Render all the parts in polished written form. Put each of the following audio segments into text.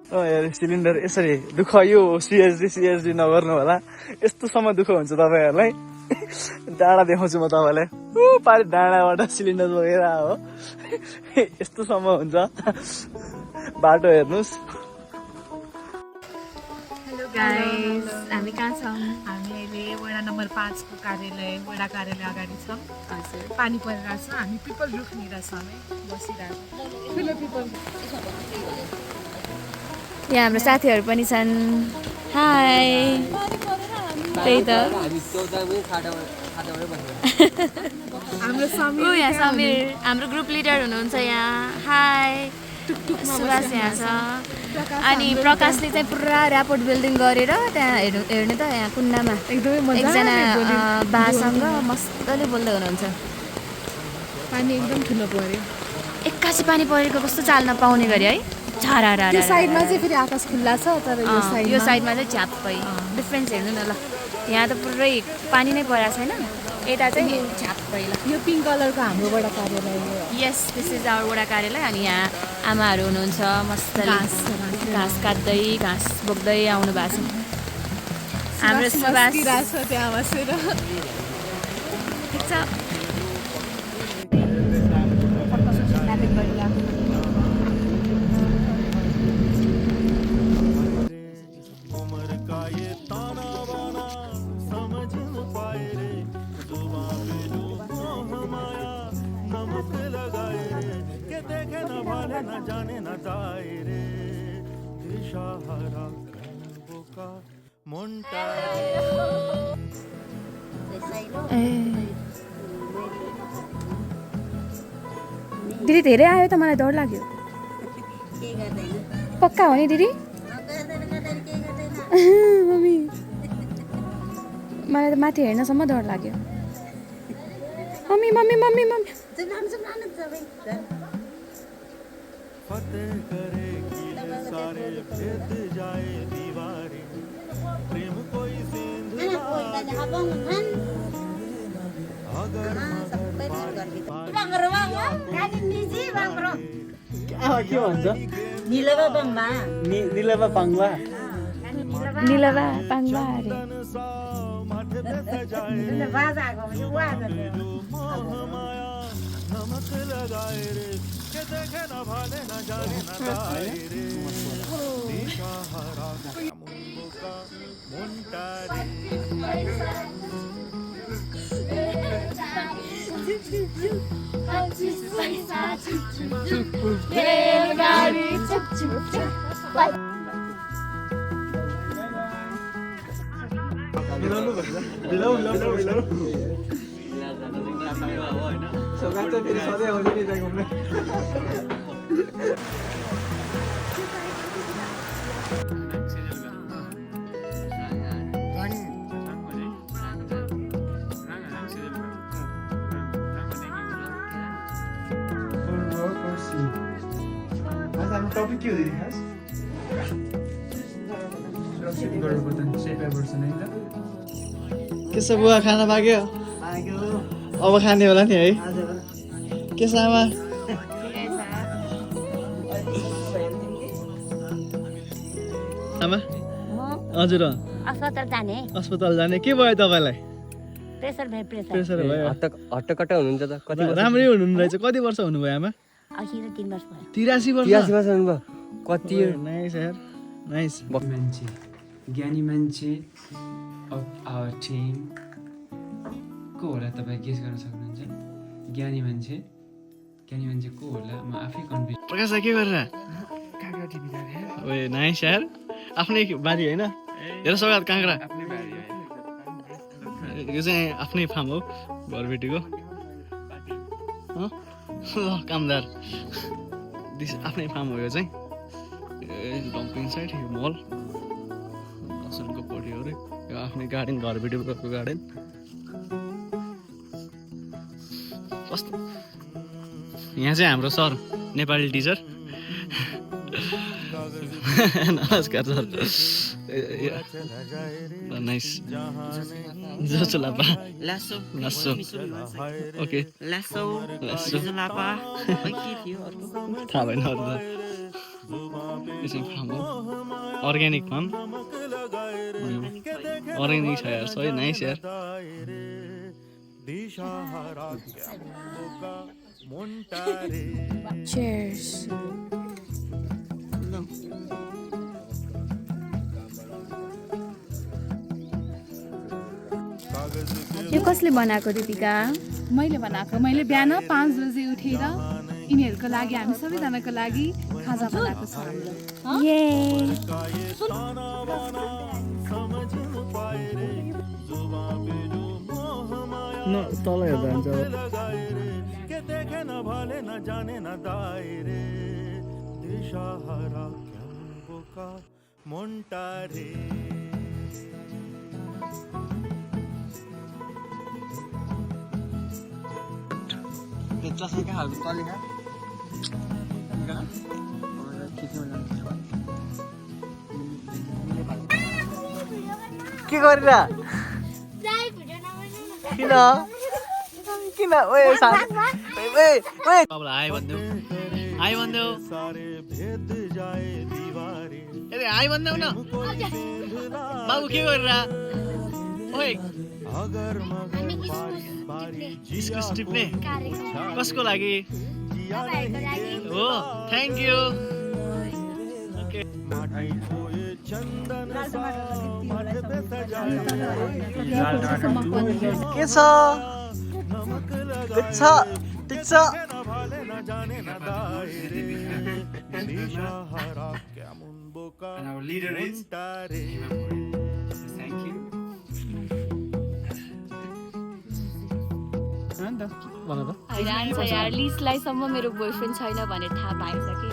Cylinder यसरी दुःख यो सिएचडी नगर्नु होला। यस्तोसम्म दुःख हुन्छ तपाईँहरूलाई। डाँडा देखाउँछु म तपाईँलाई। पारि डाँडाबाट सिलिन्डर लगेर हो यस्तोसम्म हुन्छ बाटो हेर्नुहोस्। हेलो गाइस, हामी कहाँ छौँ? हामी अहिले वडा नम्बर 5 को वडा कार्यालय अगाडि छौँ। पानी परिरहेको छ, हामी पिपल रुखनिर छौँ है, बसिरहेको ठुलो पिपल। यहाँ हाम्रो साथीहरू पनि छन्। हाई। त्यही त हाम्रो समीर यहाँ समीर हाम्रो ग्रुप लिडर हुनुहुन्छ यहाँ। हाई। सुभाष यहाँ छ। अनि प्रकाशले चाहिँ पुरा ऱ्यापोर्ट बिल्डिङ गरेर त्यहाँ हेर्नु त यहाँ कुन्डामा एकदमै एकजना बासँग मजाले बोल्दै हुनुहुन्छ। पानी एकदम ठुलो पर्यो। एक्कासी पानी परेको कस्तो चाल्न पाउने गरी है। झरारा यो साइडमा चाहिँ फेरि आकाश खुल्ला छ, तर यो साइडमा चाहिँ झ्याप्पै। डिफ्रेन्स हेर्नु न ल, यहाँ त पुरै पानी नै परेको छैन, यता चाहिँ झ्याप्पै। ल यो पिङ्क कलरको हाम्रो वडा कार्यालय हो। यस, दिस इज आवर वडा कार्यालय। अनि यहाँ आमाहरू हुनुहुन्छ मजाले घाँस काट्दै घाँस बोक्दै आउनु भएको छ। हाम्रो सुभाष त्यहाँ बसेर ठिक छ। दिदी धेरै आयो त, मलाई डर लाग्यो। पक्का हो नि दिदी? मम्मी मलाई त माथि हेर्नसम्म डर लाग्यो। मम्मी मम्मी मम्मी मम्मी के भन्छ? निलवा बङ्गमा निलवा पाङ्बा निलवा पाङ्बा अरे। टपिक के हो दिदी खास? के छ बुवा, खाना पाक्यो? अब खाने होला नि है? के छ आमा? आमा हजुर अस्पताल जाने के भयो तपाईँलाई? प्रेसर भयो। हट्टकट्टा हुनुहुन्छ त? कति राम्रै हुनुहुन्न रहेछ। कति वर्ष हुनुभयो आमा? 83 वर्ष। 83 वर्ष हुनुभयो? कति नाइस यार, नाइस। मान्छे ज्ञानी मान्छे अफ आवर टिम को होला? तपाईँ गेस गर्न सक्नुहुन्छ? ज्ञानी मान्छे को होला? म आफै कन्फ्युज। प्रकाश के गरेर? ओए नाइस यार, आफ्नै बारी होइन? हेर सौगात काँक्रा, यो चाहिँ आफ्नै फार्म हो घरबेटीको। कामदार आफ्नै फार्म हो यो चाहिँ। डम्पिङ साइड यो मल लसनको पट्टि हो रे। यो आफ्नै गार्डन घरबेटीको गार्डन। कस्तो यहाँ चाहिँ हाम्रो सर नेपाली टिचर। नमस्कार सर। नाइस। जोसो लापा लासो लासो ओके लासो लासो लापा के थियो अर्को थाहा भएन अरू त। किसिम फार्म हो अर्ग्यानिक फार्म अर्ग्यानिक छ यार सही नाइस यार Cheers. यो कसले बनाएको दिपिका? मैले बनाएको मैले बिहान 5 बजे उठेर यिनीहरूको लागि हामी सबैजनाको लागि खाजा बनाएको छ हामीले ये न तल हेर्दा हुन्छ के गरिरा किन किन ओए हाई भन्देऊ हाई भन्देऊ हाई भन्देऊ न बाबु के गरिरा ओए इस्कुस टिप्ने कसको लागि हो थ्याङ्क यू के छ ठिक छ And our leader is thank you. भन त हैरान छ यार लिसलाई सम्म मेरो बोयफ्रेन्ड छैन भनेर थाहा पाएछ कि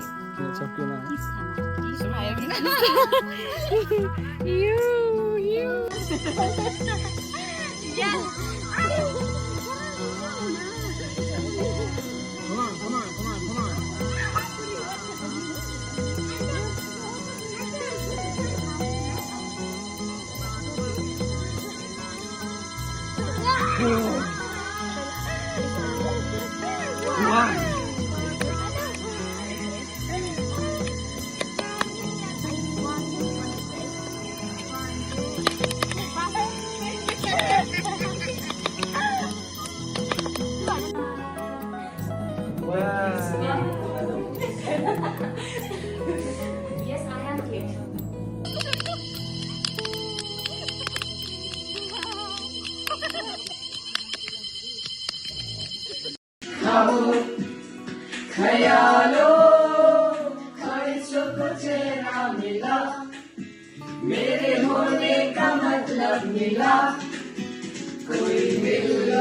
सक्यो न मेरे होने का मतलब मिला कोई मिल